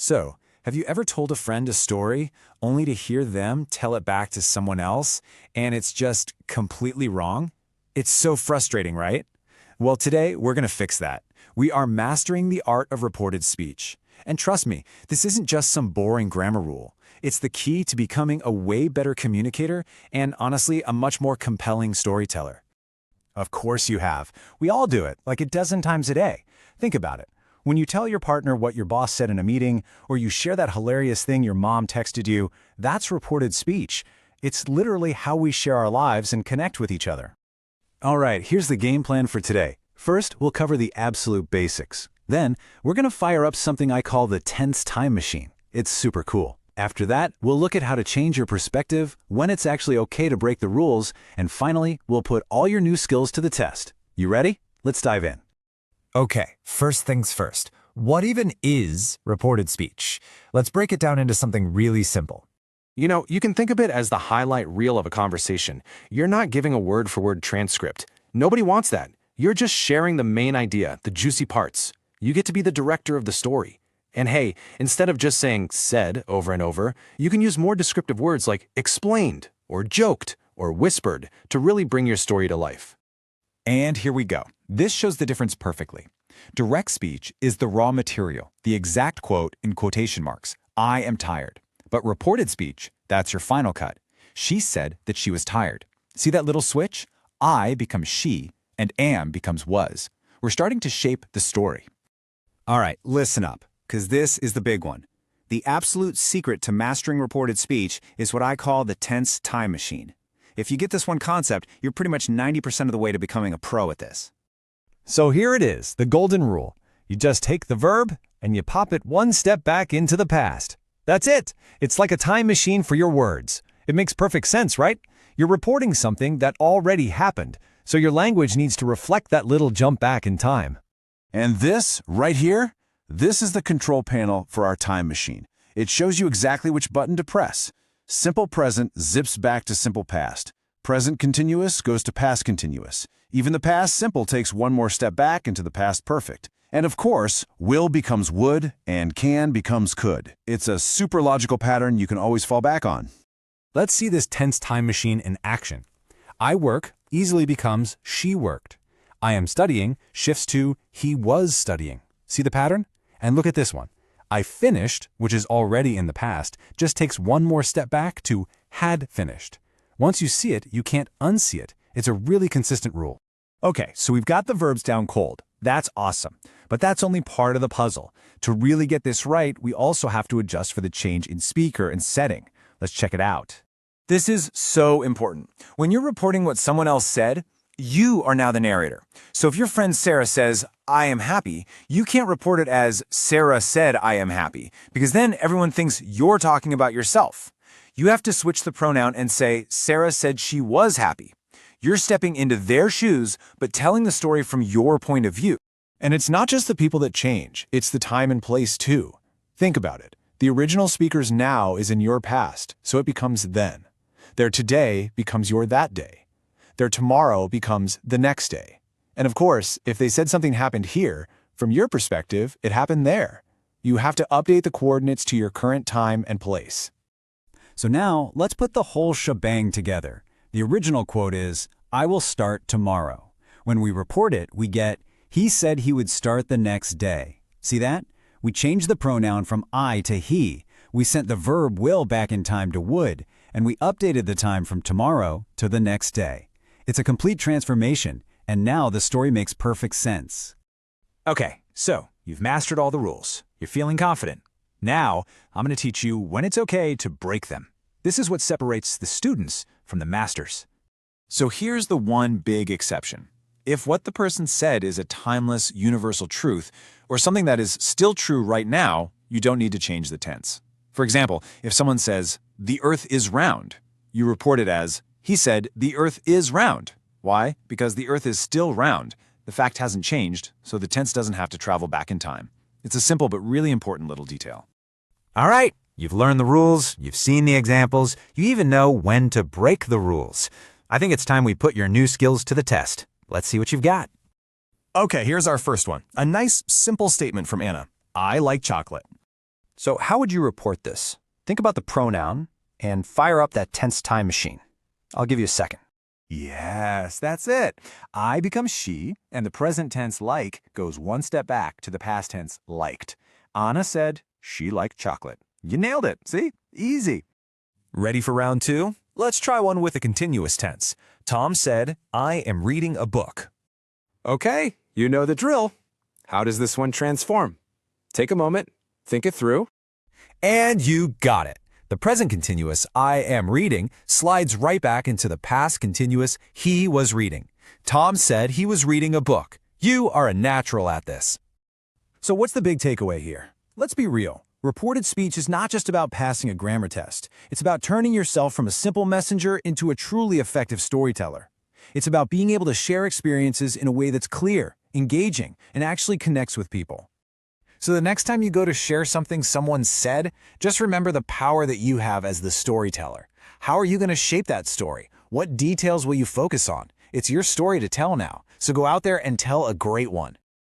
So, have you ever told a friend a story only to hear them tell it back to someone else and it's just completely wrong? It's so frustrating, right? Well, today we're going to fix that. We are mastering the art of reported speech. And trust me, this isn't just some boring grammar rule. It's the key to becoming a way better communicator and, honestly, a much more compelling storyteller. Of course you have. We all do it, like a dozen times a day. Think about it. When you tell your partner what your boss said in a meeting, or you share that hilarious thing your mom texted you, that's reported speech. It's literally how we share our lives and connect with each other. All right, here's the game plan for today. First, we'll cover the absolute basics. Then, we're going to fire up something I call the tense time machine. It's super cool. After that, we'll look at how to change your perspective, when it's actually okay to break the rules, and finally, we'll put all your new skills to the test. You ready? Let's dive in. Okay, first things first. What even is reported speech? Let's break it down into something really simple. You can think of it as the highlight reel of a conversation. You're not giving a word-for-word transcript. Nobody wants that. You're just sharing the main idea, the juicy parts. You get to be the director of the story. And hey, instead of just saying said over and over, you can use more descriptive words like explained, or joked, or whispered to really bring your story to life. And here we go. This shows the difference perfectly. Direct speech is the raw material, the exact quote in quotation marks, I am tired. But reported speech, that's your final cut. She said that she was tired. See that little switch? I becomes she, and am becomes was. We're starting to shape the story. All right, listen up, because this is the big one. The absolute secret to mastering reported speech is what I call the tense time machine. If you get this one concept, you're pretty much 90% of the way to becoming a pro at this. So here it is, the golden rule. You just take the verb and you pop it one step back into the past. That's it. It's like a time machine for your words. It makes perfect sense, right? You're reporting something that already happened, so your language needs to reflect that little jump back in time. And this, right here, this is the control panel for our time machine. It shows you exactly which button to press. Simple present zips back to simple past. Present continuous goes to past continuous. Even the past simple takes one more step back into the past perfect. And of course, will becomes would and can becomes could. It's a super logical pattern you can always fall back on. Let's see this tense time machine in action. I work easily becomes she worked. I am studying shifts to he was studying. See the pattern? And look at this one. I finished, which is already in the past, just takes one more step back to had finished. Once you see it, you can't unsee it. It's a really consistent rule. Okay, so we've got the verbs down cold. That's awesome. But that's only part of the puzzle. To really get this right, we also have to adjust for the change in speaker and setting. Let's check it out. This is so important. When you're reporting what someone else said, you are now the narrator. So if your friend Sarah says, I am happy, you can't report it as Sarah said I am happy, because then everyone thinks you're talking about yourself. You have to switch the pronoun and say, Sarah said she was happy. You're stepping into their shoes, but telling the story from your point of view. And it's not just the people that change, it's the time and place too. Think about it. The original speaker's now is in your past, so it becomes then. Their today becomes your that day. Their tomorrow becomes the next day. And of course, if they said something happened here, from your perspective, it happened there. You have to update the coordinates to your current time and place. So now, let's put the whole shebang together. The original quote is, I will start tomorrow. When we report it, we get, he said he would start the next day. See that? We changed the pronoun from I to he. We sent the verb will back in time to would, and we updated the time from tomorrow to the next day. It's a complete transformation, and now the story makes perfect sense. Okay, so you've mastered all the rules. You're feeling confident. Now, I'm going to teach you when it's okay to break them. This is what separates the students from the masters. So here's the one big exception. If what the person said is a timeless, universal truth, or something that is still true right now, you don't need to change the tense. For example, if someone says, the earth is round, you report it as, he said, the earth is round. Why? Because the earth is still round. The fact hasn't changed, so the tense doesn't have to travel back in time. It's a simple but really important little detail. All right, you've learned the rules, you've seen the examples, you even know when to break the rules. I think it's time we put your new skills to the test. Let's see what you've got. Okay, here's our first one. A nice, simple statement from Anna. I like chocolate. So how would you report this? Think about the pronoun and fire up that tense time machine. I'll give you a second. Yes, that's it. I become she, and the present tense like goes one step back to the past tense liked. Anna said she liked chocolate. You nailed it. See? Easy. Ready for round 2? Let's try one with a continuous tense. Tom said, I am reading a book. Okay, you know the drill. How does this one transform? Take a moment, think it through. And you got it. The present continuous, I am reading, slides right back into the past continuous, he was reading. Tom said he was reading a book. You are a natural at this. So what's the big takeaway here? Let's be real. Reported speech is not just about passing a grammar test. It's about turning yourself from a simple messenger into a truly effective storyteller. It's about being able to share experiences in a way that's clear, engaging, and actually connects with people. So the next time you go to share something someone said, just remember the power that you have as the storyteller. How are you going to shape that story? What details will you focus on? It's your story to tell now, so go out there and tell a great one.